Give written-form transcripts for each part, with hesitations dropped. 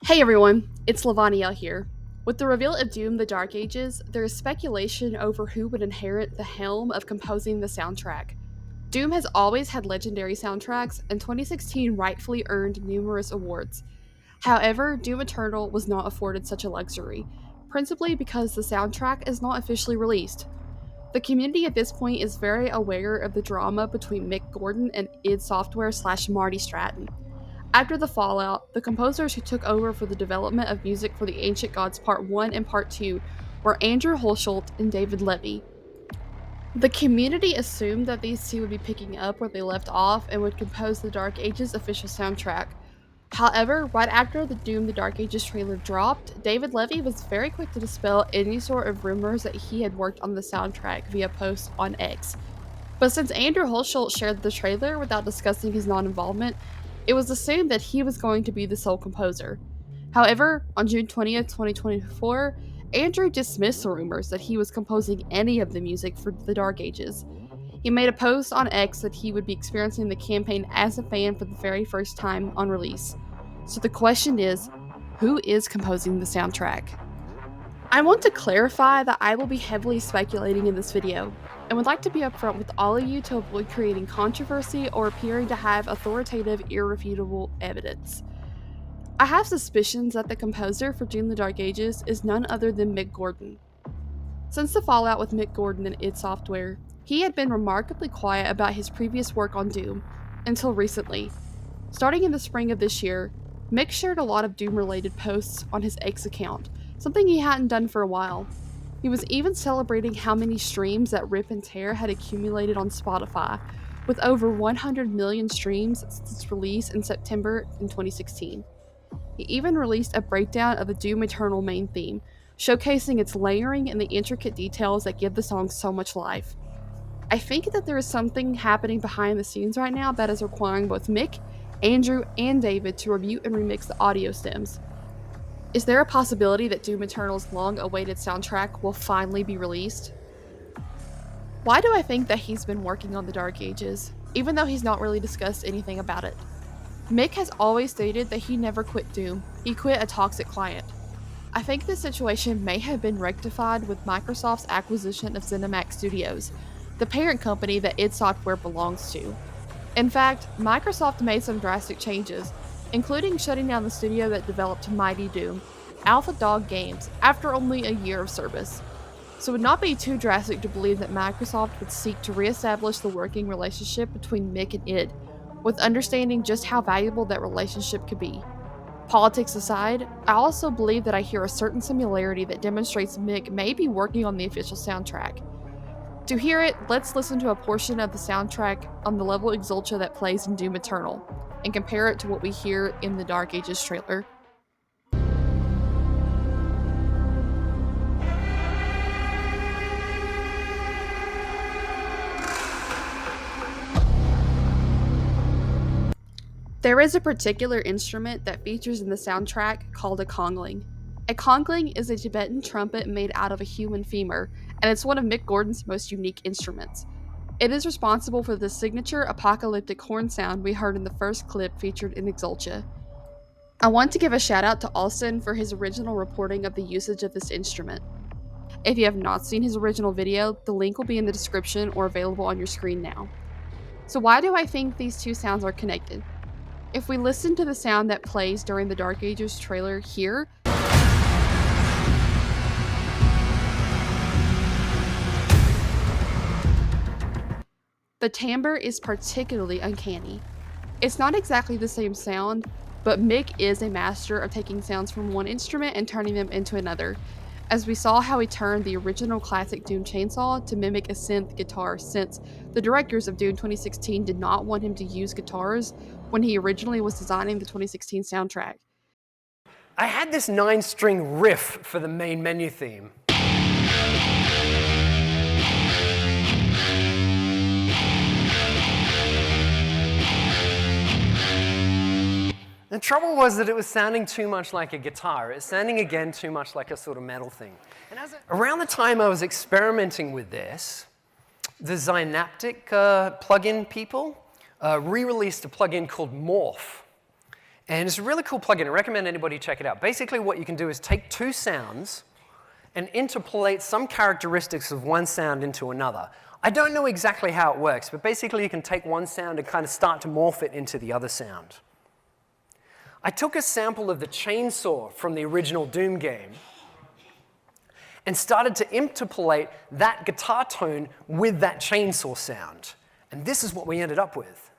Hey everyone, it's Lavania here. With the reveal of Doom the Dark Ages, there is speculation over who would inherit the helm of composing the soundtrack. Doom has always had legendary soundtracks, and 2016 rightfully earned numerous awards. However, Doom Eternal was not afforded such a luxury, principally because the soundtrack is not officially released. The community at this point is very aware of the drama between Mick Gordon and id Software / Marty Stratton. After the fallout, the composers who took over for the development of music for the Ancient Gods Part 1 and Part 2 were Andrew Hulshult and David Levy. The community assumed that these two would be picking up where they left off and would compose the Dark Ages official soundtrack. However, right after the Doom the Dark Ages trailer dropped, David Levy was very quick to dispel any sort of rumors that he had worked on the soundtrack via posts on X. But since Andrew Hulshult shared the trailer without discussing his non involvement, it was assumed that he was going to be the sole composer. However, on June 20th, 2024, Andrew dismissed the rumors that he was composing any of the music for the Dark Ages. He made a post on X that he would be experiencing the campaign as a fan for the very first time on release. So the question is, who is composing the soundtrack? I want to clarify that I will be heavily speculating in this video, and would like to be upfront with all of you to avoid creating controversy or appearing to have authoritative, irrefutable evidence. I have suspicions that the composer for Doom the Dark Ages is none other than Mick Gordon. Since the fallout with Mick Gordon and id Software, he had been remarkably quiet about his previous work on Doom, until recently. Starting in the spring of this year, Mick shared a lot of Doom-related posts on his X account, something he hadn't done for a while. He was even celebrating how many streams that Rip and Tear had accumulated on Spotify, with over 100 million streams since its release in September in 2016. He even released a breakdown of the Doom Eternal main theme, showcasing its layering and the intricate details that give the song so much life. I think that there is something happening behind the scenes right now that is requiring both Mick, Andrew, and David to review and remix the audio stems. Is there a possibility that Doom Eternal's long-awaited soundtrack will finally be released? Why do I think that he's been working on the Dark Ages, even though he's not really discussed anything about it? Mick has always stated that he never quit Doom, he quit a toxic client. I think this situation may have been rectified with Microsoft's acquisition of ZeniMax Studios, the parent company that id Software belongs to. In fact, Microsoft made some drastic changes, including shutting down the studio that developed Mighty Doom, Alpha Dog Games, after only a year of service. So it would not be too drastic to believe that Microsoft would seek to reestablish the working relationship between Mick and id, with understanding just how valuable that relationship could be. Politics aside, I also believe that I hear a certain similarity that demonstrates Mick may be working on the official soundtrack. To hear it, let's listen to a portion of the soundtrack on the level Exultia that plays in Doom Eternal, and compare it to what we hear in the Dark Ages trailer. There is a particular instrument that features in the soundtrack called a congling. A congling is a Tibetan trumpet made out of a human femur, and it's one of Mick Gordon's most unique instruments. It is responsible for the signature apocalyptic horn sound we heard in the first clip featured in Exultia. I want to give a shout out to Alston for his original reporting of the usage of this instrument. If you have not seen his original video, the link will be in the description or available on your screen now. So why do I think these two sounds are connected? If we listen to the sound that plays during the Dark Ages trailer here, the timbre is particularly uncanny. It's not exactly the same sound, but Mick is a master of taking sounds from one instrument and turning them into another, as we saw how he turned the original classic Doom chainsaw to mimic a synth guitar, since the directors of Doom 2016 did not want him to use guitars when he originally was designing the 2016 soundtrack. I had this 9-string riff for the main menu theme. The trouble was that it was sounding too much like a guitar. It was sounding again too much like a sort of metal thing. And around the time I was experimenting with this, the Synaptic plugin people re-released a plugin called Morph. And it's a really cool plugin. I recommend anybody check it out. Basically, what you can do is take two sounds and interpolate some characteristics of one sound into another. I don't know exactly how it works, but basically you can take one sound and kind of start to morph it into the other sound. I took a sample of the chainsaw from the original Doom game and started to interpolate that guitar tone with that chainsaw sound. And this is what we ended up with.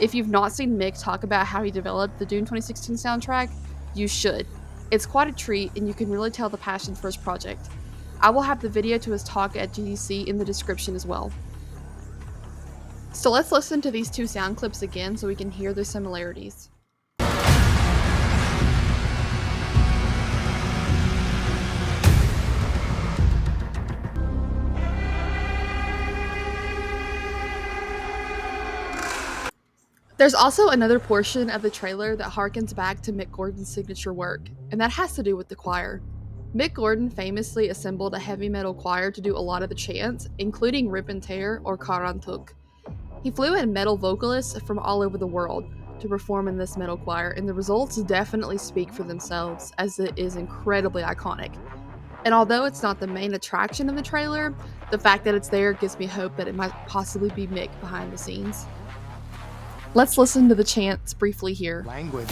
If you've not seen Mick talk about how he developed the Doom 2016 soundtrack, you should. It's quite a treat, and you can really tell the passion for his project. I will have the video to his talk at GDC in the description as well. So let's listen to these two sound clips again so we can hear the similarities. There's also another portion of the trailer that harkens back to Mick Gordon's signature work, and that has to do with the choir. Mick Gordon famously assembled a heavy metal choir to do a lot of the chants, including Rip and Tear or Karantuk. He flew in metal vocalists from all over the world to perform in this metal choir, and the results definitely speak for themselves, as it is incredibly iconic. And although it's not the main attraction of the trailer, the fact that it's there gives me hope that it might possibly be Mick behind the scenes. Let's listen to the chants briefly here. Language.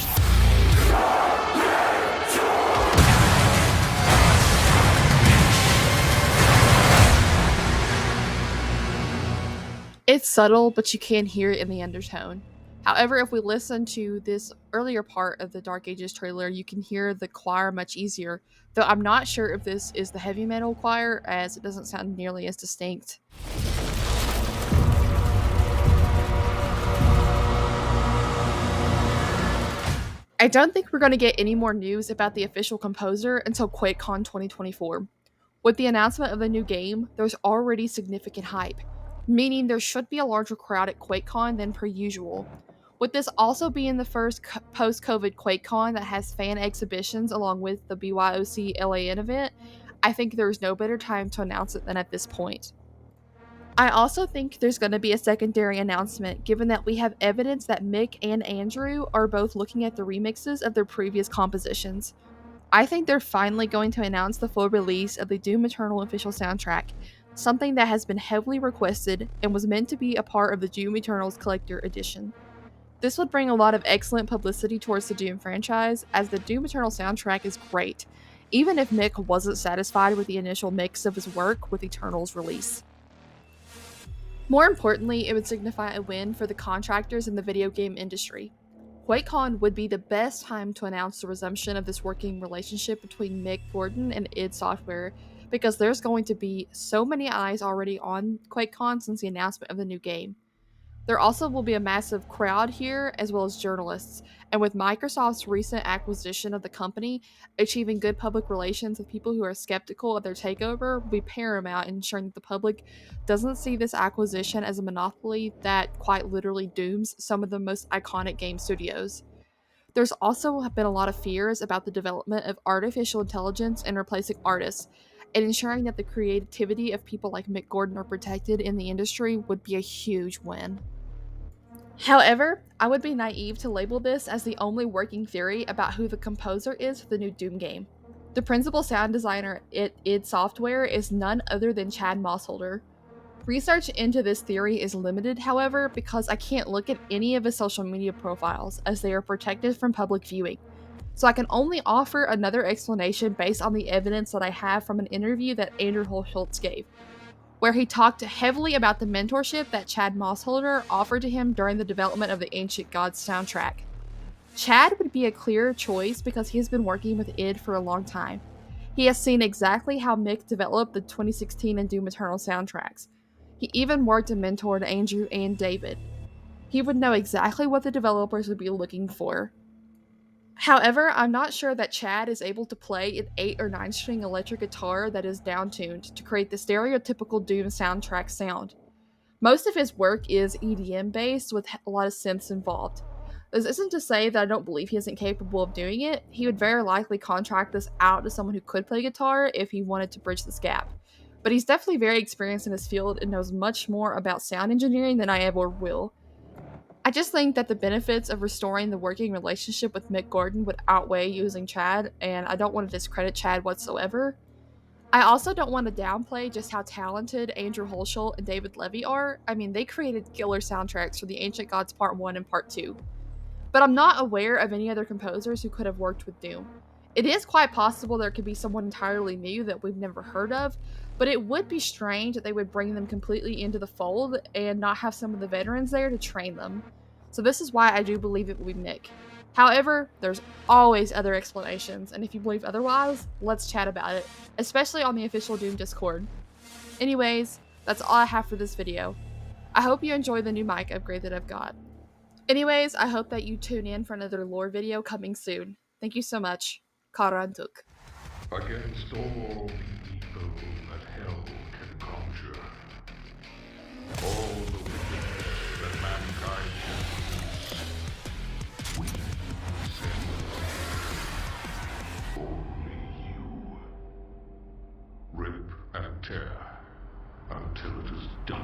It's subtle, but you can hear it in the undertone. However, if we listen to this earlier part of the Dark Ages trailer, you can hear the choir much easier, though I'm not sure if this is the heavy metal choir, as it doesn't sound nearly as distinct. I don't think we're going to get any more news about the official composer until QuakeCon 2024. With the announcement of the new game, there's already significant hype, meaning there should be a larger crowd at QuakeCon than per usual. With this also being the first post-COVID QuakeCon that has fan exhibitions along with the BYOC LAN event, I think there's no better time to announce it than at this point. I also think there's going to be a secondary announcement, given that we have evidence that Mick and Andrew are both looking at the remixes of their previous compositions. I think they're finally going to announce the full release of the Doom Eternal official soundtrack, something that has been heavily requested and was meant to be a part of the Doom Eternal's Collector Edition. This would bring a lot of excellent publicity towards the Doom franchise, as the Doom Eternal soundtrack is great, even if Mick wasn't satisfied with the initial mix of his work with Eternal's release. More importantly, it would signify a win for the contractors in the video game industry. QuakeCon would be the best time to announce the resumption of this working relationship between Mick Gordon and id Software, because there's going to be so many eyes already on QuakeCon since the announcement of the new game. There also will be a massive crowd here, as well as journalists, and with Microsoft's recent acquisition of the company, achieving good public relations with people who are skeptical of their takeover will be paramount in ensuring that the public doesn't see this acquisition as a monopoly that quite literally dooms some of the most iconic game studios. There's also been a lot of fears about the development of artificial intelligence and replacing artists, and ensuring that the creativity of people like Mick Gordon are protected in the industry would be a huge win. However, I would be naive to label this as the only working theory about who the composer is for the new Doom game. The principal sound designer at id Software is none other than Chad Mossholder. Research into this theory is limited, however, because I can't look at any of his social media profiles, as they are protected from public viewing. So I can only offer another explanation based on the evidence that I have from an interview that Andrew Holschultz gave, where he talked heavily about the mentorship that Chad Mossholder offered to him during the development of the Ancient Gods soundtrack. Chad would be a clear choice because he has been working with id for a long time. He has seen exactly how Mick developed the 2016 and Doom Eternal soundtracks. He even worked and mentored Andrew and David. He would know exactly what the developers would be looking for. However, I'm not sure that Chad is able to play an 8 or 9 string electric guitar that is downtuned to create the stereotypical Doom soundtrack sound. Most of his work is EDM based with a lot of synths involved. This isn't to say that I don't believe he isn't capable of doing it. He would very likely contract this out to someone who could play guitar if he wanted to bridge this gap. But he's definitely very experienced in his field and knows much more about sound engineering than I ever will. I just think that the benefits of restoring the working relationship with Mick Gordon would outweigh using Chad, and I don't want to discredit Chad whatsoever. I also don't want to downplay just how talented Andrew Holschel and David Levy are. I mean, they created killer soundtracks for the Ancient Gods Part 1 and Part 2. But I'm not aware of any other composers who could have worked with Doom. It is quite possible there could be someone entirely new that we've never heard of, but it would be strange that they would bring them completely into the fold and not have some of the veterans there to train them. So this is why I do believe it will be Mick. However, there's always other explanations, and if you believe otherwise, let's chat about it, especially on the official Doom Discord. Anyways, that's all I have for this video. I hope you enjoy the new mic upgrade that I've got. Anyways, I hope that you tune in for another lore video coming soon. Thank you so much. Karantuk. Against all the evil that hell can conjure, all the wickedness that mankind can produce, we send only you. Rip and tear until it is done.